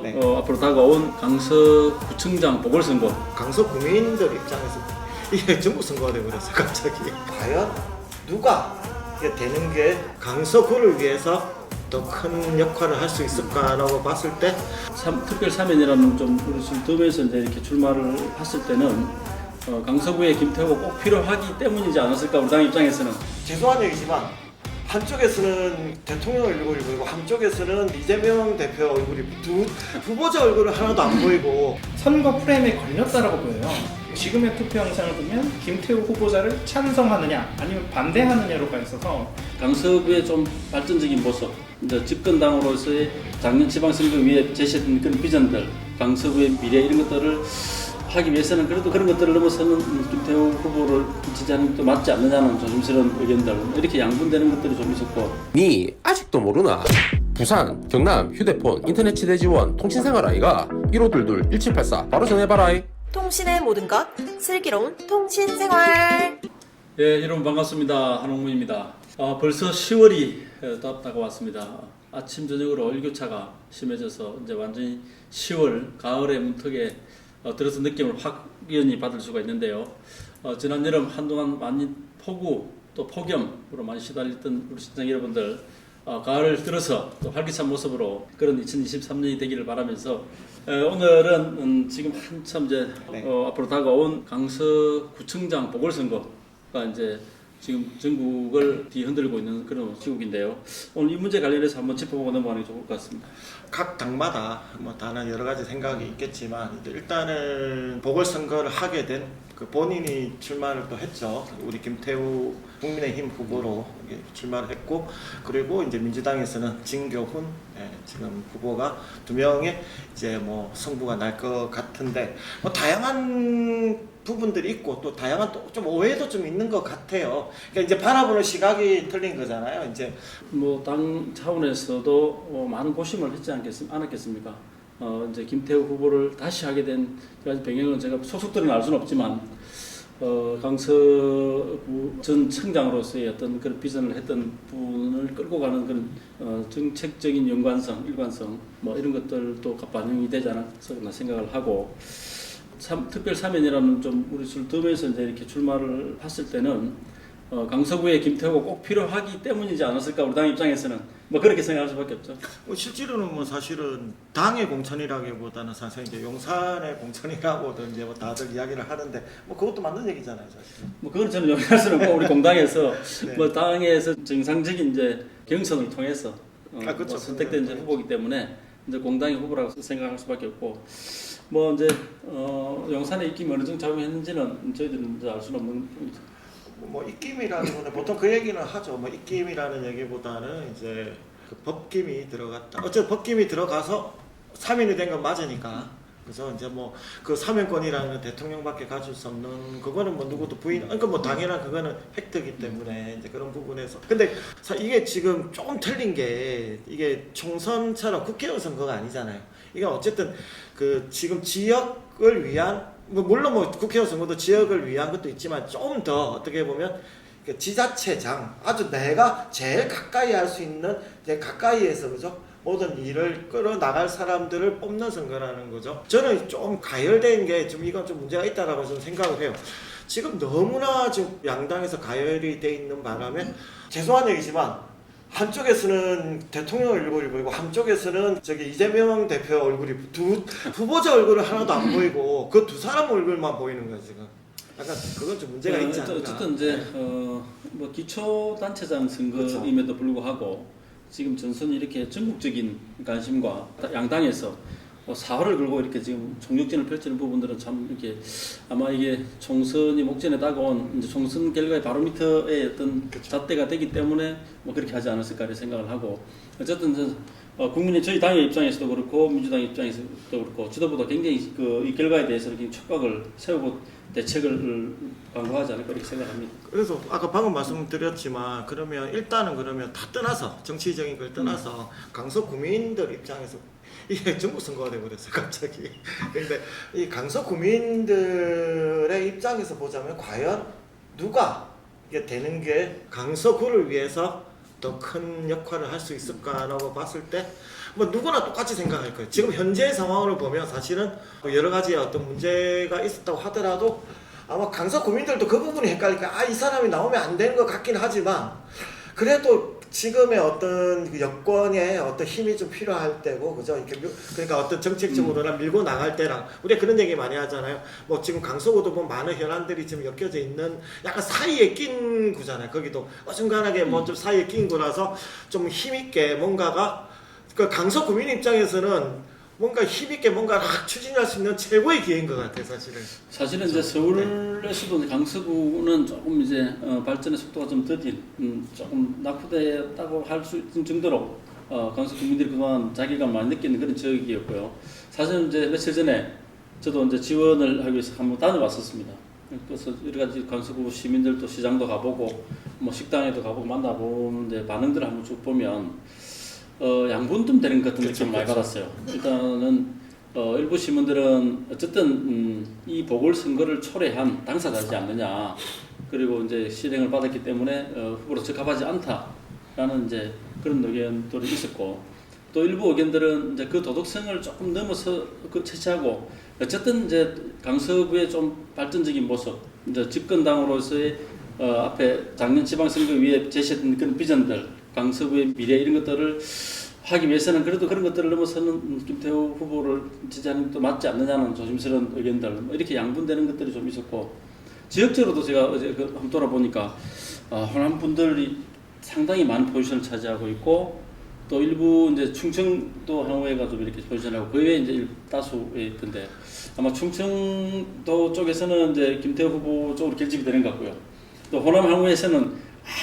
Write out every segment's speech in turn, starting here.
네. 앞으로 다가온 강서구청장 보궐선거. 강서 구민들 입장에서 이게 전국 선거가 되버려서 갑자기 과연 누가 이게 되는 게 강서구를 위해서 더 큰 역할을 할 수 있을까라고 봤을 때 특별 사면이라는 좀 우리 들으면서 이제 이렇게 출마를 했을 때는 강서구에 김태호가 꼭 필요하기 때문이지 않았을까 우리 당 입장에서는. 죄송한 얘기지만 한쪽에서는 대통령 얼굴이 보이고 한쪽에서는 이재명 대표 얼굴이 두 후보자 얼굴은 하나도 안 보이고 선거 프레임에 걸렸다라고 보여요. 지금의 투표 영상을 보면 김태우 후보자를 찬성하느냐 아니면 반대하느냐로가 있어서 강서구의 좀 발전적인 모습, 이제 집권당으로서의 작년 지방선거 위에 제시했던 그런 비전들, 강서구의 미래 이런 것들을 하기 위해서는 그래도 그런 것들을 넘어서는 김태우 후보를 지지하는 게 맞지 않느냐는 조심스러운 의견들, 이렇게 양분되는 것들이 좀 있었고. 니 아직도 모르나? 부산, 경남, 휴대폰, 인터넷 치대 지원, 통신생활 아이가 1522-1784 바로 전해봐라. 통신의 모든 것, 슬기로운 통신생활. 예, 여러분 반갑습니다. 한홍문입니다. 벌써 10월이 다가왔습니다. 아침 저녁으로 일교차가 심해져서 이제 완전히 10월 가을의 문턱에 들어서 느낌을 확연히 받을 수가 있는데요. 지난 여름 한동안 많이 폭우 또 폭염으로 많이 시달렸던 우리 시청 여러분들, 가을을 들어서 또 활기찬 모습으로 그런 2023년이 되기를 바라면서 오늘은 지금 한참 이제 앞으로 다가온 강서구청장 보궐선거가 이제 지금 전국을 뒤흔들고 있는 그런 시국인데요. 오늘 이 문제 관련해서 한번 짚어보고 넘어가는 게 좋을 것 같습니다. 각 당마다 뭐 다른 여러 가지 생각이 있겠지만 일단은 보궐선거를 하게 된 그 본인이 출마를 또 했죠. 우리 김태우 국민의힘 후보로 출마를 했고, 그리고 이제 민주당에서는 진교훈 지금 후보가 두 명의 이제 뭐 승부가 날 것 같은데 뭐 다양한 부분들이 있고 또 다양한 또 좀 오해도 좀 있는 것 같아요. 그러니까 이제 바라보는 시각이 틀린 거잖아요. 이제 뭐 당 차원에서도 많은 고심을 했지 않았겠습니까? 이제 김태우 후보를 다시 하게 된 배경은 제가 소속들은 알 수는 없지만 강서구 전 청장으로서의 어떤 그런 비전을 했던 분을 끌고 가는 그런 정책적인 연관성, 일관성 뭐 이런 것들도 반영이 되지 않았나 생각을 하고, 특별 사면이라는 좀 우리 술 들으면서 이제 이렇게 출마를 했을 때는 강서구에 김태호가 꼭 필요하기 때문이지 않았을까 우리 당 입장에서는 뭐 그렇게 생각할 수밖에 없죠. 실제로는 뭐 사실은 당의 공천이라기보다는 사실 이제 용산의 공천이라고도 이제 뭐 다들 이야기를 하는데 뭐 그것도 맞는 얘기잖아요, 사실. 뭐 그건 저는 용인할 수는 없고 우리 공당에서 네. 뭐 당에서 정상적인 이제 경선을 통해서 그렇죠. 뭐 선택된 이제 후보이기 때문에 이제 공당의 후보라고 생각할 수밖에 없고, 뭐 이제 용산의 입김이 어느 정도 작용했는지는 저희들은 이제 알 수는 없는 부분이죠. 뭐 입김이라는 거는 보통 그 얘기는 하죠. 뭐 입김이라는 얘기보다는 이제 그 법김이 들어갔다. 어쨌든 법김이 들어가서 사면이 된 건 맞으니까. 그래서 이제 뭐 그 사면권이라는 건 대통령밖에 가질 수 없는, 그거는 뭐 누구도 부인, 그러니까 뭐 당연한 그거는 팩트이기 때문에 이제 그런 부분에서. 근데 이게 지금 조금 틀린 게, 이게 총선처럼 국회의원 선거가 아니잖아요. 이게 어쨌든 그 지금 지역을 위한, 뭐 물론 뭐 국회의원 선거도 지역을 위한 것도 있지만 좀 더 어떻게 보면 그 지자체장, 아주 내가 제일 가까이 할 수 있는, 이제 가까이에서 그죠? 모든 일을 끌어나갈 사람들을 뽑는 선거라는 거죠. 저는 좀 가열된 게 좀 이건 좀 문제가 있다라고 저는 생각을 해요. 지금 너무나 지금 양당에서 가열이 돼 있는 바람에, 죄송한 얘기지만 한쪽에서는 대통령 얼굴이 보이고 한쪽에서는 저기 이재명 대표 얼굴이, 두 후보자 얼굴은 하나도 안 보이고 그 두 사람 얼굴만 보이는 거예요 지금. 약간 그건 좀 문제가 있지 않나. 어쨌든 이제 뭐 기초단체장 선거임에도 불구하고 지금 전선이 이렇게 전국적인 관심과 양당에서 사활을 걸고 이렇게 지금 총력전을 펼치는 부분들은 참 이렇게 아마 이게 총선이 목전에 다가온 이제 총선 결과의 바로미터의 어떤 잣대가 되기 때문에 뭐 그렇게 하지 않았을까 이런 생각을 하고, 어쨌든 국민의 저희 당의 입장에서도 그렇고 민주당 입장에서도 그렇고 지도부도 굉장히 이 결과에 대해서 이렇게 촉각을 세우고 대책을 강구하지 않을까 이렇게 생각합니다. 그래서 아까 방금 말씀드렸지만 그러면 일단은 그러면 다 떠나서 정치적인 걸 떠나서 강서 구민들 입장에서 이게 전국 선거가 돼버렸어요 갑자기. 근데 이 강서 구민들의 입장에서 보자면 과연 누가 이게 되는 게 강서구를 위해서 더 큰 역할을 할 수 있을까라고 봤을 때 뭐 누구나 똑같이 생각할 거예요. 지금 현재 상황을 보면 사실은 여러 가지 어떤 문제가 있었다고 하더라도 아마 강서 구민들도 그 부분이 헷갈리니까 이 사람이 나오면 안 되는 것 같긴 하지만 그래도 지금의 어떤 그 여권에 어떤 힘이 좀 필요할 때고, 그죠? 이렇게 그러니까 어떤 정책적으로나 밀고 나갈 때랑 우리가 그런 얘기 많이 하잖아요. 뭐 지금 강서구도 보면 많은 현안들이 지금 엮여져 있는 약간 사이에 낀 구잖아요. 거기도 어중간하게 뭐 좀 사이에 낀 구라서 좀 힘있게 뭔가가 그 강서 구민 입장에서는 뭔가 힘있게 뭔가를 추진할 수 있는 최고의 기회인 것 같아요, 사실은. 사실은 이제 서울에서도 강서구는 조금 이제 발전의 속도가 좀 더딘 조금 낙후되었다고 할 수 있는 정도로 강서 국민들이 그동안 자괴감 많이 느끼는 그런 지역이었고요. 사실은 이제 며칠 전에 저도 이제 지원을 하기 위해서 한번 다녀왔었습니다. 그래서 여러 가지 강서구 시민들도 시장도 가보고 뭐 식당에도 가보고 만나보는데 반응들을 한번 쭉 보면 양분 좀 되는 것 같은 느낌을 많이 받았어요. 일단은 일부 시민들은 어쨌든 이 보궐선거를 초래한 당사자지 않느냐, 그리고 이제 실행을 받았기 때문에 후보로 적합하지 않다라는 이제 그런 의견들이 있었고, 또 일부 의견들은 이제 그 도덕성을 조금 넘어서 채취하고 어쨌든 이제 강서구의 좀 발전적인 모습, 이제 집권당으로서의 앞에 작년 지방선거 위에 제시했던 그런 비전들, 강서구의 미래 이런 것들을 하기 위해서는 그래도 그런 것들을 넘어서는 김태우 후보를 지지하는 것도 맞지 않느냐는 조심스러운 의견들, 뭐 이렇게 양분되는 것들이 좀 있었고, 지역적으로도 제가 어제 한번 돌아보니까 호남 분들이 상당히 많은 포지션을 차지하고 있고, 또 일부 이제 충청도 향후회가 좀 이렇게 포지션하고 그 외에 이제 다수에 있던데 아마 충청도 쪽에서는 이제 김태우 후보 쪽으로 결집이 되는 것 같고요. 또 호남 향후에서는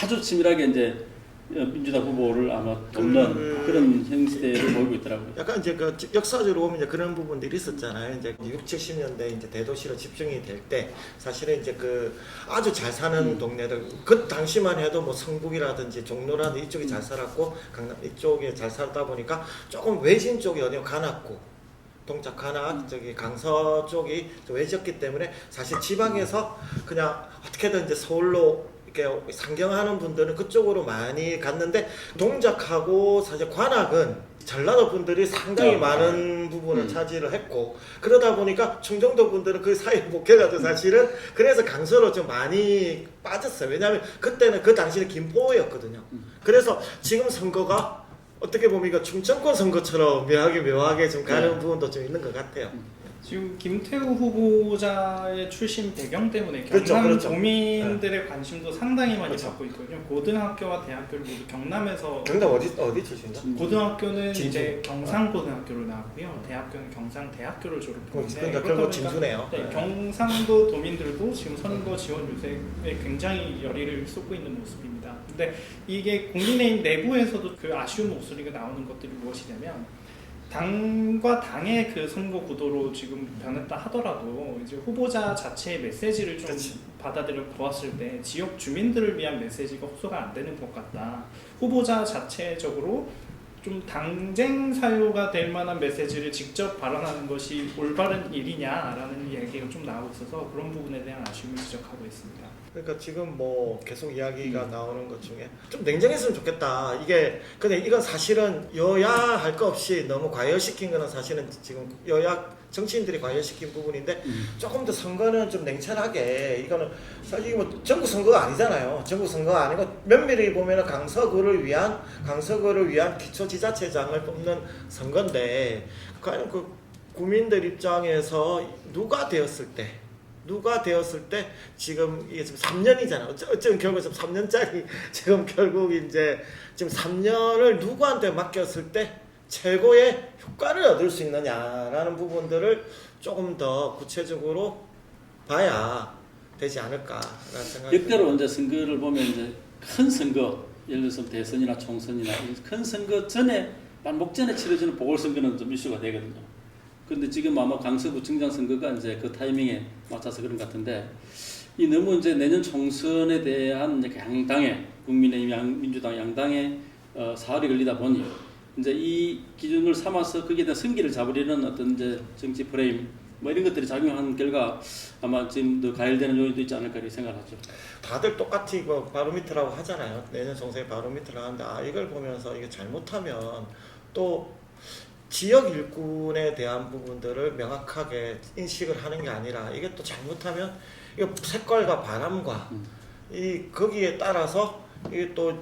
아주 치밀하게 이제 민주당 후보를 아마 돕는 그런 형태를 보이고 있더라고요. 약간 이제 그 역사적으로 보면 이제 그런 부분들이 있었잖아요. 이제 60, 70년대 이제 대도시로 집중이 될 때 사실은 이제 그 아주 잘 사는 동네들, 그 당시만 해도 뭐 성북이라든지 종로라든지 이쪽이 잘 살았고 강남 이쪽에 잘 살다 보니까 조금 외진 쪽이 어디 가났고 동작 관악 저기 강서 쪽이 좀 외졌기 때문에 사실 지방에서 그냥 어떻게든 이제 서울로 이렇게 상경하는 분들은 그쪽으로 많이 갔는데, 동작하고 사실 관악은 전라도 분들이 상당히 많은 부분을 차지를 했고, 그러다 보니까 충청도 분들은 그 사이에 못 껴가지고 사실은 그래서 강서로 좀 많이 빠졌어요. 왜냐하면 그때는 그 당시는 김포였거든요. 그래서 지금 선거가 어떻게 보면 이거 충청권 선거처럼 묘하게 좀 가는 부분도 좀 있는 것 같아요. 지금 김태우 후보자의 출신 배경 때문에 그렇죠, 경남 그렇죠. 도민들의 관심도 상당히 많이 그렇죠. 받고 있거든요. 고등학교와 대학교를 모두 경남에서, 경남 어디 출신이죠? 고등학교는 진주. 이제 경상고등학교를 나왔고요. 대학교는 경상대학교를 졸업했는데, 그러니까 결국 진주네요. 네, 경상도 도민들도 지금 선거 지원 유세에 굉장히 열의를 쏟고 있는 모습입니다. 근데 이게 국민의힘 내부에서도 그 아쉬운 목소리가 나오는 것들이 무엇이냐면, 당과 당의 그 선거 구도로 지금 변했다 하더라도 이제 후보자 자체의 메시지를 좀 받아들여 보았을 때 지역 주민들을 위한 메시지가 흡수가 안 되는 것 같다. 후보자 자체적으로 좀 당쟁 사유가 될 만한 메시지를 직접 발언하는 것이 올바른 일이냐라는 얘기가 좀 나오고 있어서 그런 부분에 대한 아쉬움을 지적하고 있습니다. 그러니까 지금 뭐 계속 이야기가 나오는 것 중에 좀 냉정했으면 좋겠다. 이게 근데 이건 사실은 여야 할 거 없이 너무 과열시킨 거는 사실은 지금 여야 정치인들이 과열시킨 부분인데, 조금 더 선거는 좀 냉철하게, 이거는 사실 뭐 전국 선거가 아니잖아요. 전국 선거가 아니고 면밀히 보면은 강서구를 위한 기초지자체장을 뽑는 선거인데, 과연 그 국민들 입장에서 누가 되었을 때 지금 이게 지금 3년이잖아요. 어쩌면 결국 좀 3년짜리 지금 결국 이제 지금 3년을 누구한테 맡겼을 때 최고의 효과를 얻을 수 있느냐라는 부분들을 조금 더 구체적으로 봐야 되지 않을까라는 생각이 역대로 이제 선거를 보면 이제 큰 선거, 예를 들어서 대선이나 총선이나 큰 선거 전에 목전에 치러지는 보궐선거는 좀 이슈가 되거든요. 그런데 지금 아마 강서구 정장선거가 이제 그 타이밍에 맞춰서 그런 것 같은데, 이 너무 이제 내년 총선에 대한 이제 양당의 국민의힘, 민주당 양당의 사활이 걸리다 보니 이제 이 기준을 삼아서 거기에 대한 승기를 잡으려는 어떤 이제 정치 프레임 뭐 이런 것들이 작용한 결과 아마 지금 더 가열되는 요인도 있지 않을까 이렇게 생각하죠. 다들 똑같이 이거 바로미터라고 하잖아요. 내년 총선에 바로미터를 하는데 이걸 보면서 이게 잘못하면 또 지역 일꾼에 대한 부분들을 명확하게 인식을 하는 게 아니라 이게 또 잘못하면 이 색깔과 바람과 이 거기에 따라서 이게 또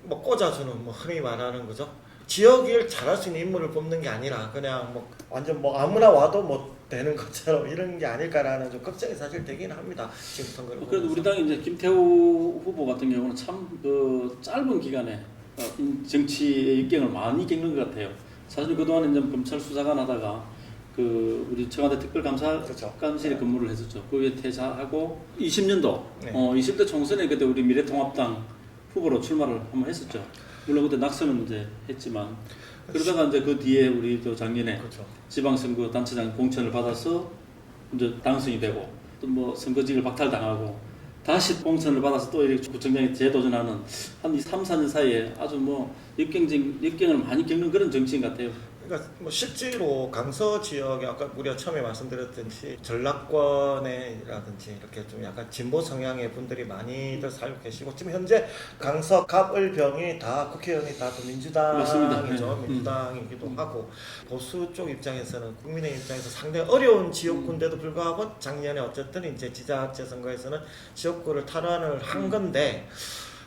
뭐 꽂아주는 뭐 흔히 말하는 거죠. 지역일 잘할 수 있는 인물을 뽑는 게 아니라 그냥 뭐 완전 뭐 아무나 와도 뭐 되는 것처럼 이런 게 아닐까라는 좀 걱정이 사실 되긴 합니다. 지금 선거를 그래도 보면서. 우리 당이 이제 김태우 후보 같은 경우는 참 그 짧은 기간에 정치의 역경을 많이 겪는 것 같아요. 사실 그동안 이제 검찰 수사관 하다가 그 우리 청와대 특별감사실에 근무를 했었죠. 그 후에 퇴사하고 20년도 네. 20대 총선에 그때 우리 미래통합당 후보로 출마를 한번 했었죠. 물론 그때 낙선은 이제 했지만 그러다가 이제 그 뒤에 우리 또 작년에 그렇죠. 지방선거 단체장 공천을 받아서 이제 당선이 되고 또 뭐 선거직을 박탈당하고 다시 공천을 받아서 또 이렇게 구청장에 재도전하는 한 3, 4년 사이에 아주 뭐 역경을 많이 겪는 그런 정치인 같아요. 그러니까 뭐 실제로 강서 지역에 아까 우리가 처음에 말씀드렸듯이 전락권에라든지 이렇게 좀 약간 진보 성향의 분들이 많이들 살고 계시고 지금 현재 강서 갑을병이 다 국회의원이 다 또 맞습니다. 민주당이죠. 네. 민주당이기도 하고 보수 쪽 입장에서는 국민의 입장에서 상당히 어려운 지역구인데도 불구하고 작년에 어쨌든 이제 지자체 선거에서는 지역구를 탈환을 한 건데.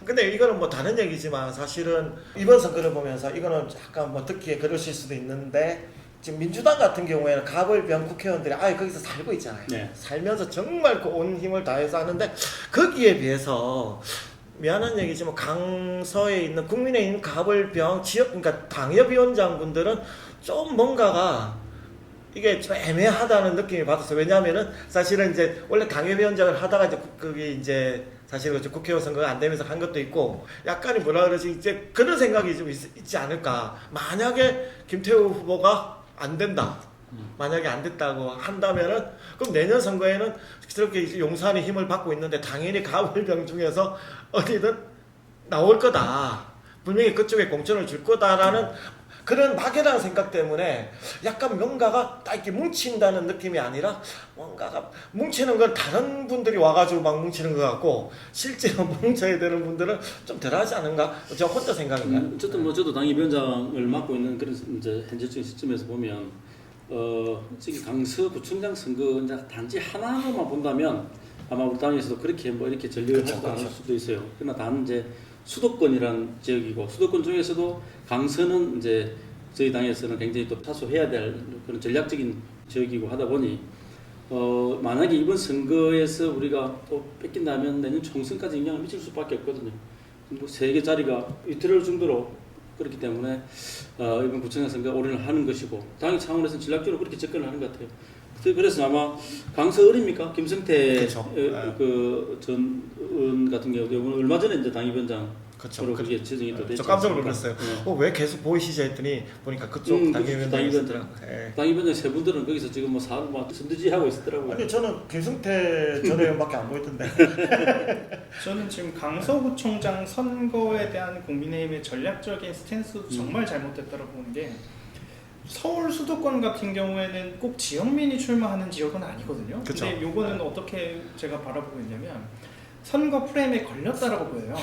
근데 이거는 뭐 다른 얘기지만 사실은 이번 선거를 보면서 이거는 약간 뭐 듣기에 그러실 수도 있는데 지금 민주당 같은 경우에는 갑을병 국회의원들이 아예 거기서 살고 있잖아요. 네. 살면서 정말 그 온 힘을 다해서 하는데 거기에 비해서 미안한 얘기지만 강서에 있는 국민의힘 갑을병 지역 그러니까 당협위원장분들은 좀 뭔가가 이게 좀 애매하다는 느낌이 받았어요. 왜냐하면은 사실은 이제 원래 당협위원장을 하다가 이제 그게 이제 사실 국회의원 선거가 안 되면서 한 것도 있고 약간이 뭐라 그러지 이제 그런 생각이 좀 있지 않을까. 만약에 김태우 후보가 안 된다. 만약에 안 됐다고 한다면은 그럼 내년 선거에는 그렇게 이제 용산이 힘을 받고 있는데 당연히 갑을병 중에서 어디든 나올 거다. 분명히 그쪽에 공천을 줄 거다라는 그런 막연한 생각 때문에 약간 뭔가가 딱 이렇게 뭉친다는 느낌이 아니라 뭔가가 뭉치는 건 다른 분들이 와가지고 막 뭉치는 것 같고 실제로 뭉쳐야 되는 분들은 좀 덜하지 않은가? 저 혼자 생각인가요? 어쨌든 뭐 저도 당협위원장을 맡고 있는 그런 이제 현재적인 시점에서 보면 저기 강서구청장 선거 이제 단지 하나로만 본다면 아마 우리 당에서도 그렇게 뭐 이렇게 전력을 할 수도 있어요. 그러나 단 이제 수도권이란 지역이고 수도권 중에서도 강서는 이제 저희 당에서는 굉장히 또 타소해야 될 그런 전략적인 지역이고 하다 보니 만약에 이번 선거에서 우리가 또 뺏긴다면 내년 총선까지 영향을 미칠 수밖에 없거든요. 뭐 3개 자리가 위태로울 정도로 그렇기 때문에 이번 구청장 선거 올인을 하는 것이고 당의 차원에서는 전략적으로 그렇게 접근을 하는 것 같아요. 그래서 아마 강서 어립니까? 김성태 그렇죠. 그전 의원 같은 경우도 얼마 전에 이제 당협위원장 그렇죠. 그게 지정이 또 됐죠. 저 깜짝 놀랐어요. 왜 계속 보이시죠 했더니 보니까 그쪽 당협위원장. 당협위원장 세 분들은 거기서 지금 뭐 사업 막 선두지 하고 있었더라고요. 아니 저는 김승태 전 의원밖에 안 보이던데. 저는 지금 강서구청장 선거에 대한 국민의힘의 전략적인 스탠스도 정말 잘못됐다고 보는 게 서울 수도권 같은 경우에는 꼭 지역민이 출마하는 지역은 아니거든요. 그쵸. 근데 요거는 어떻게 제가 바라보고 있냐면 선거 프레임에 걸렸다라고 보여요.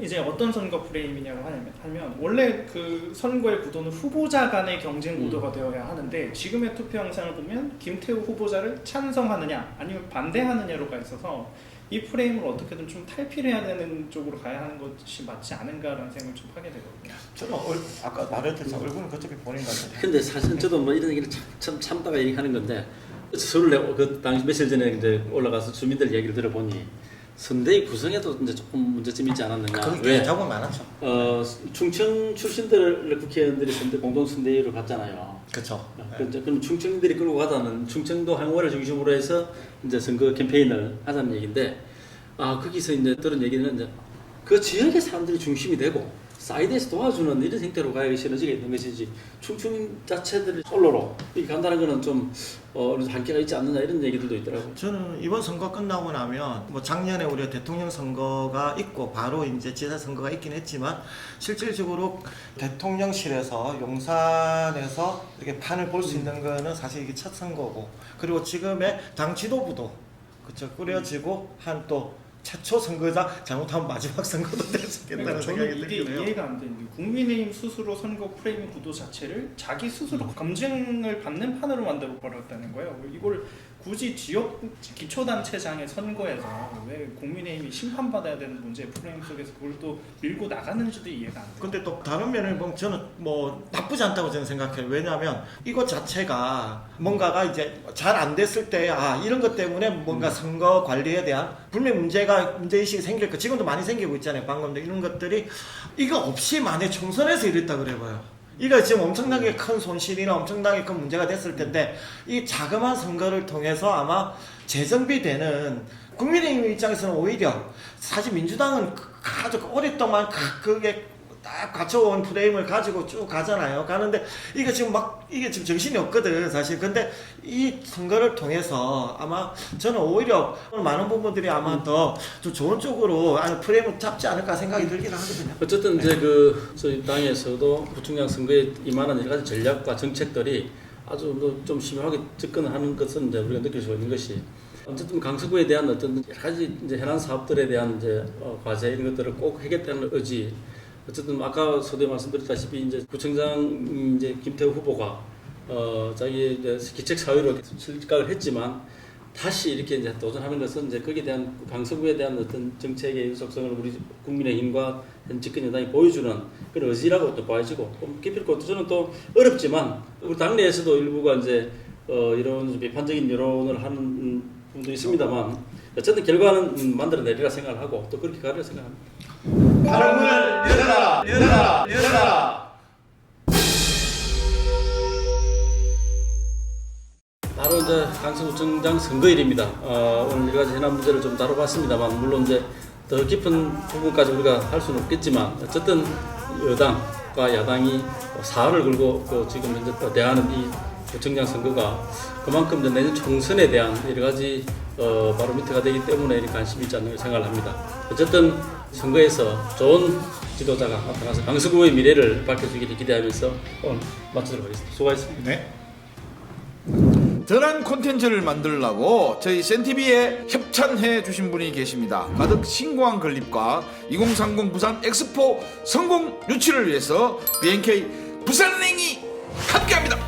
이제 어떤 선거 프레임이냐고 하면 원래 그 선거의 구도는 후보자 간의 경쟁 구도가 되어야 하는데 지금의 투표 영상을 보면 김태우 후보자를 찬성하느냐 아니면 반대하느냐로 가 있어서 이 프레임을 어떻게든 좀 탈피해야 되는 쪽으로 가야 하는 것이 맞지 않은가라는 생각을 좀 하게 되거든요. 저는 아까 말했듯이 얼굴은 그쪽에 보낸 것 같아요. 근데 사실 저도 뭐 이런 얘기를 참다가 얘기하는 건데 서울에 그 당시 며칠 전에 이제 올라가서 주민들 얘기를 들어보니 선대위 구성에도 이제 조금 문제점이 있지 않았느냐. 왜? 자국 많았죠. 충청 출신들 국회의원들이 공동 선대위로 갔잖아요. 그렇죠. 그럼 충청들이 끌고 가자는 충청도 항원을 중심으로 해서 이제 선거 캠페인을 하자는 얘기인데 거기서 이제 들은 얘기는 이제 그 지역의 사람들이 중심이 되고 사이드에서 도와주는 이런 형태로 가야 시너지가 있는 것이지 충청 자체들이 솔로로 이렇게 간다는 거는 좀 한계가 있지 않느냐 이런 얘기들도 있더라고요. 저는 이번 선거 끝나고 나면 뭐 작년에 우리가 대통령 선거가 있고 바로 이제 지사 선거가 있긴 했지만 실질적으로 대통령실에서 용산에서 이렇게 판을 볼 수 있는 거는 사실 이게 첫 선거고 그리고 지금의 당 지도부도 그쵸 꾸려지고 한 또 최초 선거자, 잘못하면 마지막 선거도 될 수 있겠다는 저는 생각이 이게 들긴 해요. 이해가 안 되는 게 국민의힘 스스로 선거 프레임 구도 자체를 자기 스스로 검증을 받는 판으로 만들어 버렸다는 거예요. 이걸 굳이 지역 기초단체장의 선거에서 왜 국민의힘이 심판받아야 되는 문제 프레임 속에서 그걸 또 밀고 나가는지도 이해가 안 돼요. 근데 또 다른 면을 보면 저는 뭐 나쁘지 않다고 저는 생각해요. 왜냐하면 이것 자체가 뭔가가 이제 잘 안 됐을 때 이런 것 때문에 뭔가 선거 관리에 대한 분명 문제의식이 생길 거 지금도 많이 생기고 있잖아요. 방금도 이런 것들이 이거 없이 만약 총선에서 이랬다 그래봐요. 이거 지금 엄청나게 큰 손실이나 엄청나게 큰 문제가 됐을 텐데 이 자그마한 선거를 통해서 아마 재정비되는 국민의힘 입장에서는 오히려 사실 민주당은 아주 오랫동안 그게 딱 갖춰온 프레임을 가지고 쭉 가잖아요. 가는데 이게 지금 정신이 없거든 사실. 근데 이 선거를 통해서 아마 저는 오히려 많은 부분들이 아마 더 좀 좋은 쪽으로 프레임을 잡지 않을까 생각이 들긴 하거든요. 어쨌든 이제 저희 당에서도 부총장 선거에 임하는 여러 가지 전략과 정책들이 아주 좀 심하게 접근하는 것은 이제 우리가 느낄 수가 있는 것이, 어쨌든 강서구에 대한 어떤 여러 가지 이제 현안 사업들에 대한 이제 과제 이런 것들을 꼭 하겠다는 의지. 어쨌든 아까 서두에 말씀드렸다시피 이제 구청장 이제 김태우 후보가 자기 이제 기책 사유로 실각을 했지만 다시 이렇게 이제 도전하는 것은 이제 거기에 대한 강서구에 대한 어떤 정책의 유속성을 우리 국민의힘과 현 집권 여당이 보여주는 그런 의지라고 또 봐야지고 기필코 저는 또 어렵지만 우리 당내에서도 일부가 이제 이런 비판적인 여론을 하는 분도 있습니다만 어쨌든 결과는 만들어내리라 생각을 하고 또 그렇게 가리라 생각합니다. 발언문을 열어라, 열어라, 열어라. 바로 이제 강서구청장 선거일입니다. 오늘 여러 가지 현안 문제를 좀 다뤄봤습니다만 물론 이제 더 깊은 부분까지 우리가 할 수는 없겠지만 어쨌든 여당과 야당이 사활을 걸고 지금 현재 대하는 이 구청장 선거가 그만큼 이제 내년 총선에 대한 여러 가지 바로미터가 되기 때문에 이렇게 관심이 있지 않나 생각을 합니다. 어쨌든 선거에서 좋은 지도자가 나타나서 강서구의 미래를 밝혀주기를 기대하면서 오늘 마치도록 하겠습니다. 수고하셨습니다. 네. 더 나은 콘텐츠를 만들려고 저희 센TV에 협찬해 주신 분이 계십니다. 가득 신고한 건립과 2030 부산 엑스포 성공 유치를 위해서 BNK 부산은행이 함께합니다.